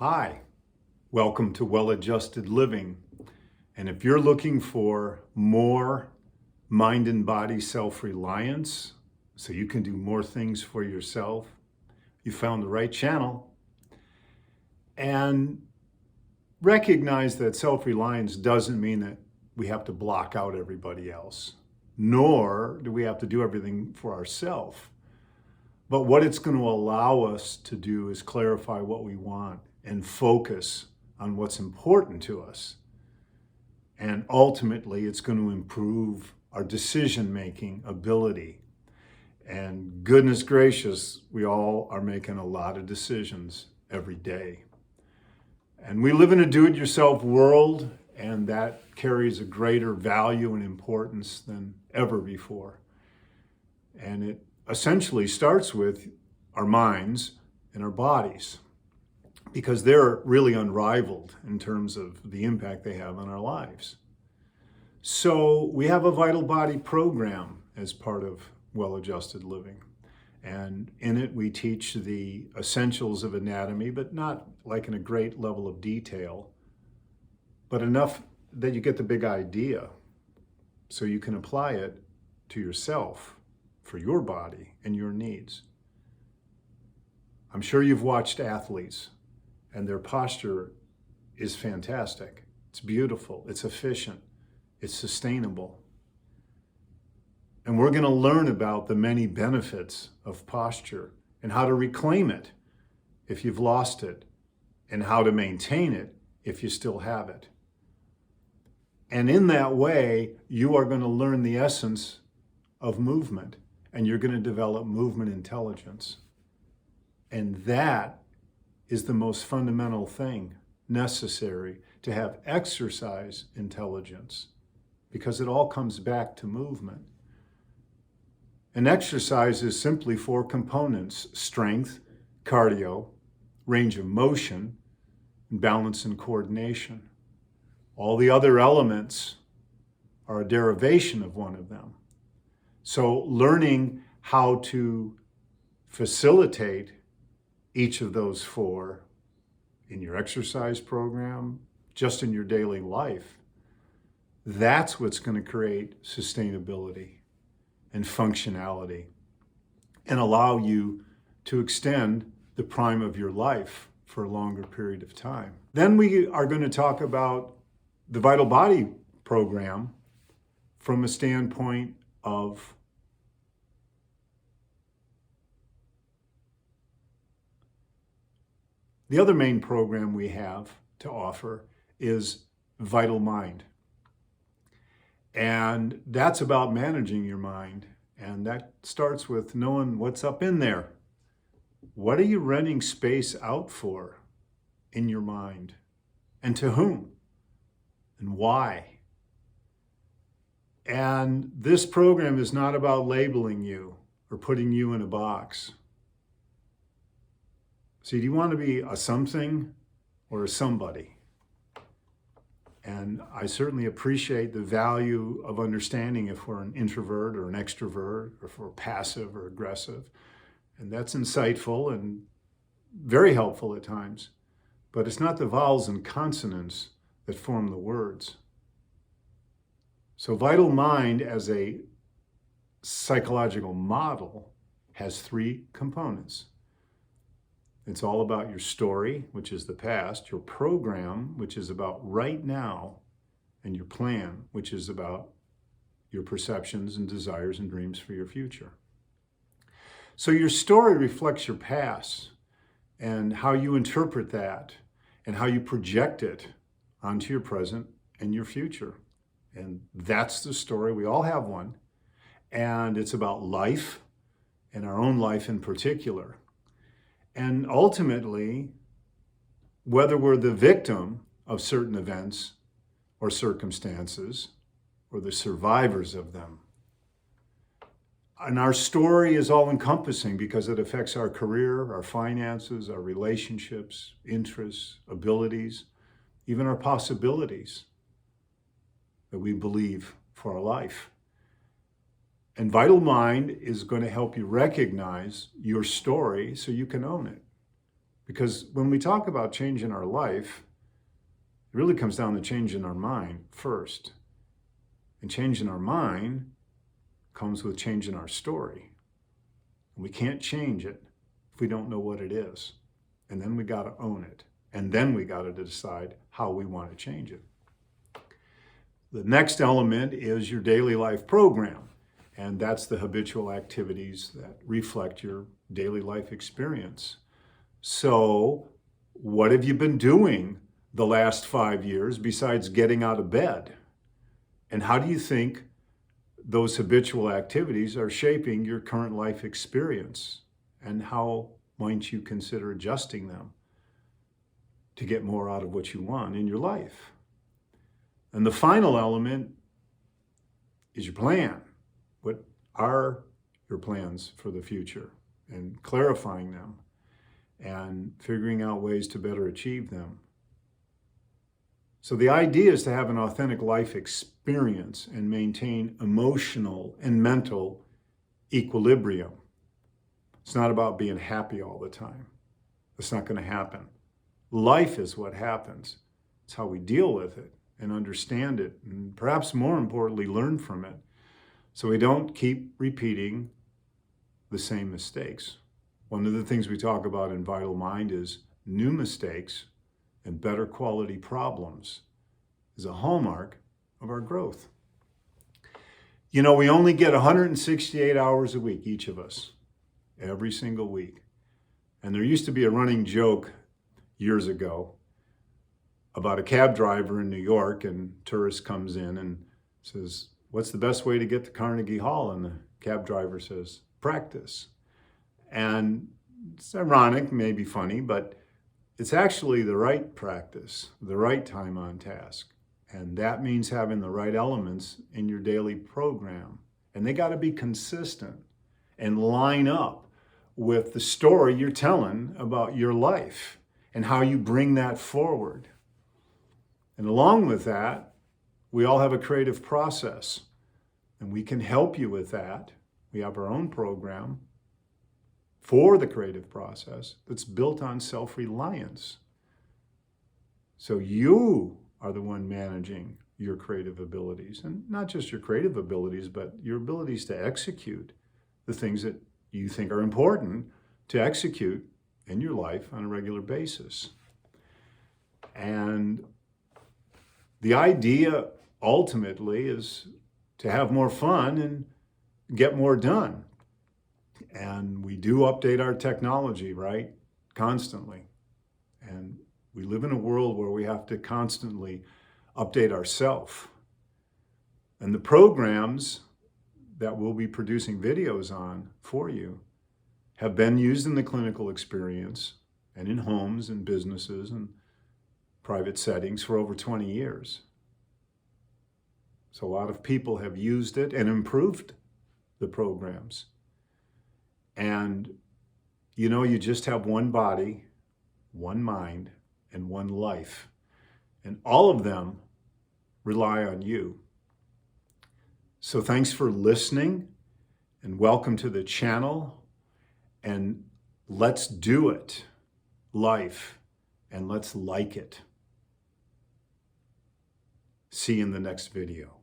Hi, welcome to Well-Adjusted Living. And if you're looking for more mind and body self-reliance, so you can do more things for yourself, you found the right channel. And recognize that self-reliance doesn't mean that we have to block out everybody else, nor do we have to do everything for ourselves. But what it's going to allow us to do is clarify what we want and focus on what's important to us. And ultimately, it's going to improve our decision-making ability. And goodness gracious, we all are making a lot of decisions every day. And we live in a do-it-yourself world, and that carries a greater value and importance than ever before. And it essentially starts with our minds and our bodies, because they're really unrivaled in terms of the impact they have on our lives. So we have a vital body program as part of Well-Adjusted Living. And in it, we teach the essentials of anatomy, but not like in a great level of detail, but enough that you get the big idea so you can apply it to yourself for your body and your needs. I'm sure you've watched athletes, and their posture is fantastic. It's beautiful, it's efficient, it's sustainable. And we're going to learn about the many benefits of posture and how to reclaim it if you've lost it, and how to maintain it if you still have it. And in that way, you are going to learn the essence of movement, and you're going to develop movement intelligence. And that is the most fundamental thing necessary to have exercise intelligence, because it all comes back to movement. And exercise is simply four components: strength, cardio, range of motion, and balance and coordination. All the other elements are a derivation of one of them. So learning how to facilitate each of those four in your exercise program, just in your daily life, that's what's going to create sustainability and functionality and allow you to extend the prime of your life for a longer period of time. Then we are going to talk about the Vital Body program from a standpoint of the other main program we have to offer is Vital Mind. And that's about managing your mind. And that starts with knowing what's up in there. What are you renting space out for in your mind? And to whom? And why? And this program is not about labeling you or putting you in a box. See, do you want to be a something or a somebody? And I certainly appreciate the value of understanding if we're an introvert or an extrovert, or if we're passive or aggressive. And that's insightful and very helpful at times. But it's not the vowels and consonants that form the words. So Vital Mind as a psychological model has three components. It's all about your story, which is the past, your program, which is about right now, and your plan, which is about your perceptions and desires and dreams for your future. So your story reflects your past and how you interpret that and how you project it onto your present and your future. And that's the story. We all have one. And it's about life, and our own life in particular. And ultimately, whether we're the victim of certain events or circumstances, or the survivors of them. And our story is all-encompassing because it affects our career, our finances, our relationships, interests, abilities, even our possibilities that we believe for our life. And Vital Mind is going to help you recognize your story so you can own it. Because when we talk about changing our life, it really comes down to changing our mind first. And changing our mind comes with changing our story. And we can't change it if we don't know what it is. And then we got to own it. And then we got to decide how we want to change it. The next element is your daily life program. And that's the habitual activities that reflect your daily life experience. So, what have you been doing the last 5 years besides getting out of bed? And how do you think those habitual activities are shaping your current life experience? And how might you consider adjusting them to get more out of what you want in your life? And the final element is your plan. What are your plans for the future? And clarifying them and figuring out ways to better achieve them. So the idea is to have an authentic life experience and maintain emotional and mental equilibrium. It's not about being happy all the time. It's not going to happen. Life is what happens. It's how we deal with it and understand it, and perhaps more importantly, learn from it, so we don't keep repeating the same mistakes. One of the things we talk about in Vital Mind is new mistakes and better quality problems is a hallmark of our growth. You know, we only get 168 hours a week, each of us, every single week. And there used to be a running joke years ago about a cab driver in New York, and a tourist comes in and says, "What's the best way to get to Carnegie Hall?" And the cab driver says, "Practice." And it's ironic, maybe funny, but it's actually the right practice, the right time on task. And that means having the right elements in your daily program. And they got to be consistent and line up with the story you're telling about your life and how you bring that forward. And along with that, we all have a creative process, and we can help you with that. We have our own program for the creative process that's built on self-reliance. So you are the one managing your creative abilities, and not just your creative abilities, but your abilities to execute the things that you think are important to execute in your life on a regular basis. And the idea ultimately is to have more fun and get more done. And we do update our technology, right? Constantly. And we live in a world where we have to constantly update ourselves. And the programs that we'll be producing videos on for you have been used in the clinical experience and in homes and businesses and private settings for over 20 years. So a lot of people have used it and improved the programs. And, you know, you just have one body, one mind, and one life. And all of them rely on you. So thanks for listening, and welcome to the channel. And let's do it, life, and let's like it. See you in the next video.